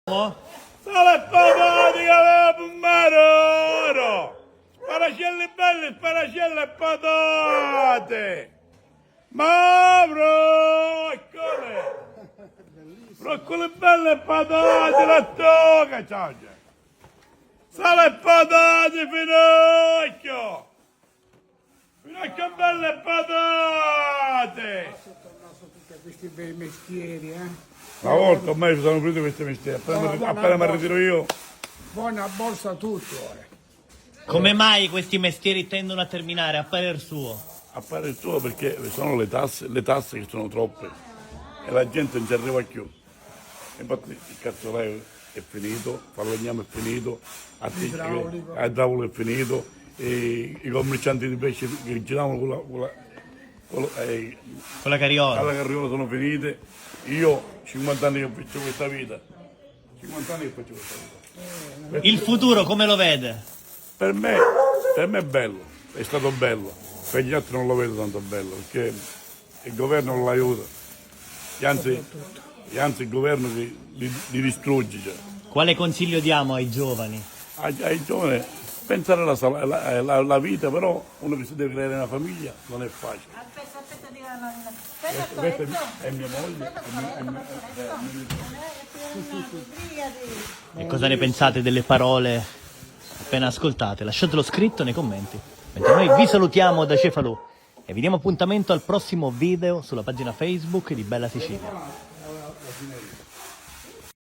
Sale patate che aveva pomodoro! Sparacelle belle, sparacelle e patate! Ma broccoli! Broccoli belle e patate, la tocca, ciao! Sale e patate, Finocchio! Finocchio belle e patate! Questi bei mestieri, Una volta ormai ci sono finiti questi mestieri, appena mi ritiro io. Buona borsa tutto, Come mai questi mestieri tendono a terminare, a parer suo? Appare il suo perché sono le tasse che sono troppe e la gente non ci arriva più. Infatti il cazzolaio è finito, il falegname è finito, l'idraulico è finito, e i commercianti di pesce che giravano con Con la carriola. alla carriola sono finite. Io 50 anni che faccio questa vita, 50 anni che faccio questa vita. Il futuro come lo vede? Per me è bello, è stato bello, per gli altri non lo vedo tanto bello, perché il governo non l'aiuta, anzi il governo li distrugge. Cioè. Quale consiglio diamo ai giovani? Ai giovani pensare alla vita, però uno che si deve creare una famiglia non è facile. Aspetta, Questa è mia moglie, E cosa ne pensate delle parole appena ascoltate? Lasciatelo scritto nei commenti. Mentre noi vi salutiamo da Cefalù e vi diamo appuntamento al prossimo video sulla pagina Facebook di Bella Sicilia.